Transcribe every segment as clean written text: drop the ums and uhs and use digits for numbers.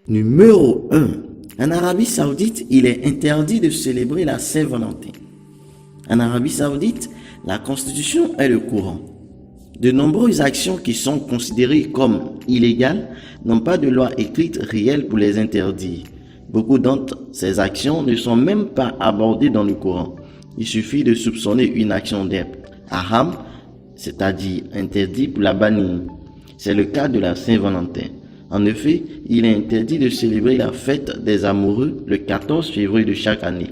Numéro 1. En Arabie Saoudite, il est interdit de célébrer la Saint-Valentin. En Arabie Saoudite, la constitution est le Coran. De nombreuses actions qui sont considérées comme illégales n'ont pas de loi écrite réelle pour les interdire. Beaucoup d'entre ces actions ne sont même pas abordées dans le Coran. Il suffit de soupçonner une action d'être haram, c'est-à-dire interdit pour la bannir. C'est le cas de la Saint-Valentin. En effet, il est interdit de célébrer la fête des amoureux le 14 février de chaque année.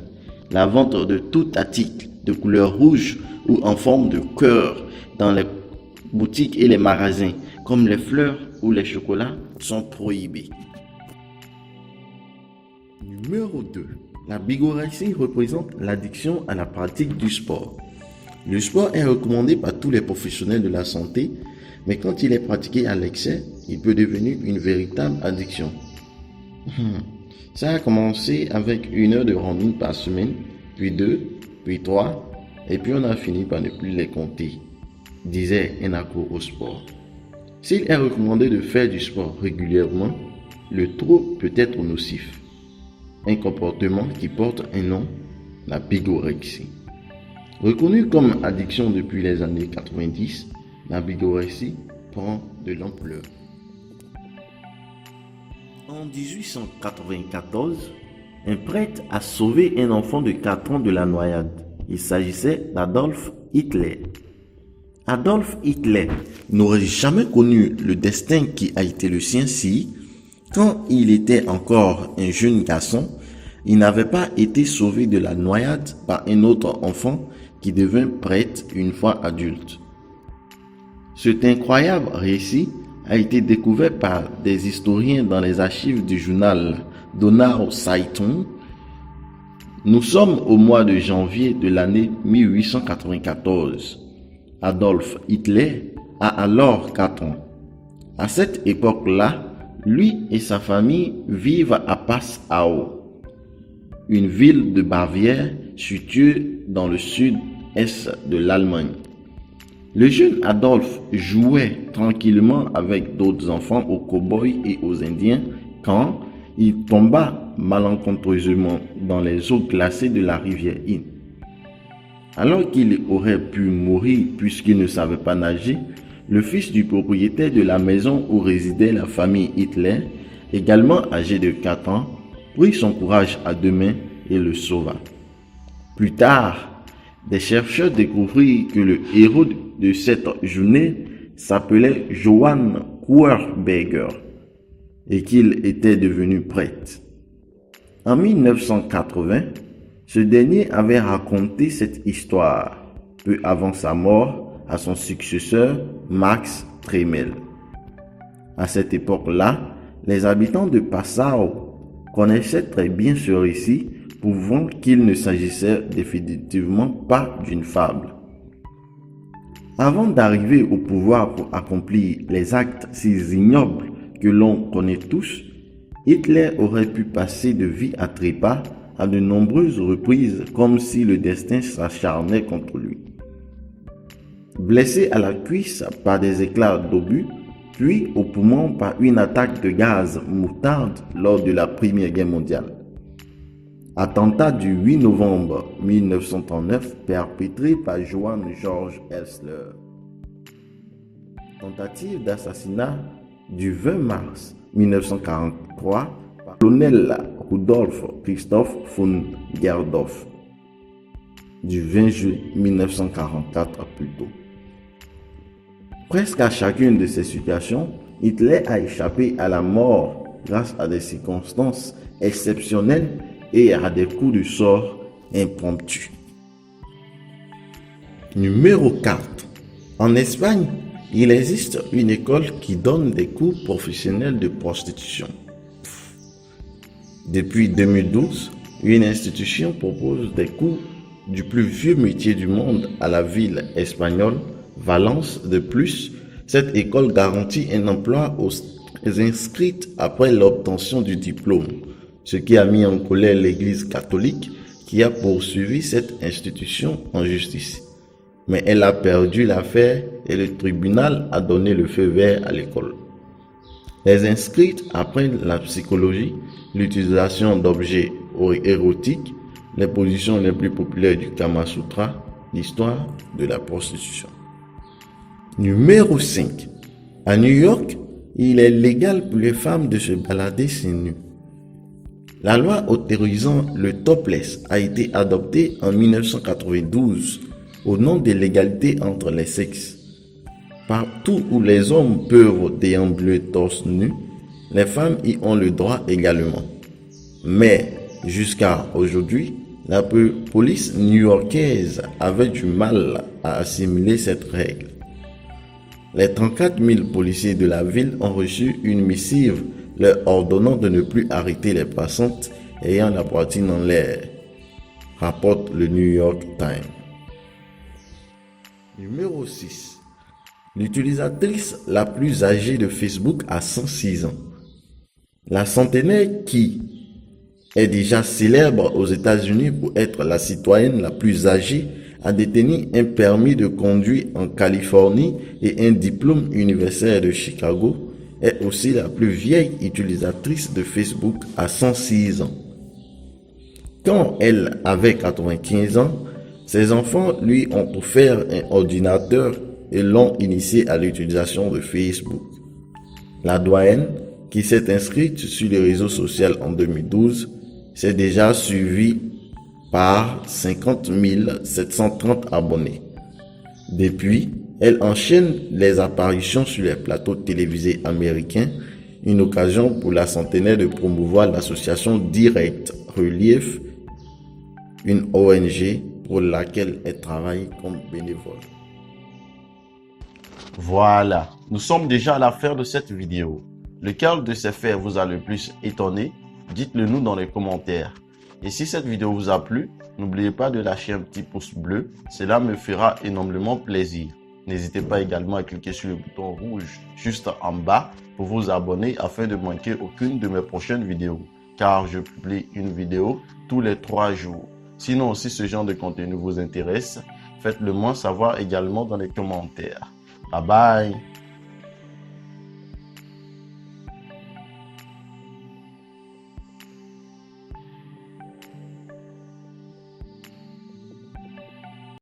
La vente de tout article de couleur rouge ou en forme de cœur dans les boutiques et les magasins, comme les fleurs ou les chocolats, sont prohibés. Numéro 2. La bigorexie représente l'addiction à la pratique du sport. Le sport est recommandé par tous les professionnels de la santé, mais quand il est pratiqué à l'excès, il peut devenir une véritable addiction. Ça a commencé avec 1 heure de running par semaine, puis 2, puis 3, et puis on a fini par ne plus les compter, disait un accro au sport. S'il est recommandé de faire du sport régulièrement, le trop peut être nocif. Un comportement qui porte un nom, la bigorexie. Reconnue comme addiction depuis les années 90, la bigorexie prend de l'ampleur. En 1894, un prêtre a sauvé un enfant de 4 ans de la noyade. Il s'agissait d'Adolf Hitler. Adolf Hitler n'aurait jamais connu le destin qui a été le sien si, quand il était encore un jeune garçon, il n'avait pas été sauvé de la noyade par un autre enfant qui devint prêtre une fois adulte. Cet incroyable récit a été découvert par des historiens dans les archives du journal Donau Zeitung. Nous sommes au mois de janvier de l'année 1894. Adolf Hitler a alors 4 ans. À cette époque-là, lui et sa famille vivent à Passau, une ville de Bavière située dans le sud-est de l'Allemagne. Le jeune Adolf jouait tranquillement avec d'autres enfants aux cow-boys et aux Indiens quand il tomba malencontreusement dans les eaux glacées de la rivière Inn. Alors qu'il aurait pu mourir puisqu'il ne savait pas nager, le fils du propriétaire de la maison où résidait la famille Hitler, également âgé de 4 ans, prit son courage à 2 mains et le sauva. Plus tard, des chercheurs découvrirent que le héros de cette journée s'appelait Johann Kuerberger et qu'il était devenu prêtre. En 1980, ce dernier avait raconté cette histoire peu avant sa mort à son successeur Max Tremel. À cette époque-là, les habitants de Passau connaissaient très bien ce récit, prouvant qu'il ne s'agissait définitivement pas d'une fable. Avant d'arriver au pouvoir pour accomplir les actes si ignobles que l'on connaît tous, Hitler aurait pu passer de vie à trépas à de nombreuses reprises comme si le destin s'acharnait contre lui. Blessé à la cuisse par des éclats d'obus, puis au poumon par une attaque de gaz moutarde lors de la Première Guerre mondiale. Attentat du 8 novembre 1939 perpétré par Johann Georg Elssler. Tentative d'assassinat du 20 mars 1943 par le colonel Rudolf Christoph von Gerdorf. Du 20 juillet 1944 plutôt. Presque à chacune de ces situations, Hitler a échappé à la mort grâce à des circonstances exceptionnelles et à des coups de sort impromptus. Numéro 4. En Espagne, il existe une école qui donne des cours professionnels de prostitution. Depuis 2012, une institution propose des cours du plus vieux métier du monde à la ville espagnole, Valence. De plus, cette école garantit un emploi aux inscrites après l'obtention du diplôme, ce qui a mis en colère l'Église catholique qui a poursuivi cette institution en justice. Mais elle a perdu l'affaire et le tribunal a donné le feu vert à l'école. Les inscrites apprennent la psychologie, l'utilisation d'objets érotiques, les positions les plus populaires du Kama Sutra, l'histoire de la prostitution. Numéro 5. À New York, il est légal pour les femmes de se balader seins nus. La loi autorisant le topless a été adoptée en 1992 au nom de l'égalité entre les sexes. Partout où les hommes peuvent déambuler torse nu, les femmes y ont le droit également. Mais jusqu'à aujourd'hui, la police new-yorkaise avait du mal à assimiler cette règle. Les 34 000 policiers de la ville ont reçu une missive leur ordonnant de ne plus arrêter les passantes ayant la poitrine en l'air, rapporte le New York Times. Numéro 6. L'utilisatrice la plus âgée de Facebook a 106 ans. La centenaire qui est déjà célèbre aux États-Unis pour être la citoyenne la plus âgée a détenu un permis de conduire en Californie et un diplôme universitaire de Chicago, est aussi la plus vieille utilisatrice de Facebook à 106 ans. Quand elle avait 95 ans, ses enfants lui ont offert un ordinateur et l'ont initiée à l'utilisation de Facebook. La doyenne, qui s'est inscrite sur les réseaux sociaux en 2012, s'est déjà suivie par 50 730 abonnés. Depuis, elle enchaîne les apparitions sur les plateaux télévisés américains, une occasion pour la centenaire de promouvoir l'association Direct Relief, une ONG pour laquelle elle travaille comme bénévole. Voilà, nous sommes déjà à la fin de cette vidéo. Lequel de ces faits vous a le plus étonné? Dites-le nous dans les commentaires. Et si cette vidéo vous a plu, n'oubliez pas de lâcher un petit pouce bleu, cela me fera énormément plaisir. N'hésitez pas également à cliquer sur le bouton rouge juste en bas pour vous abonner afin de ne manquer aucune de mes prochaines vidéos, car je publie une vidéo tous les 3 jours. Sinon, si ce genre de contenu vous intéresse, faites-le moi savoir également dans les commentaires. Bye bye!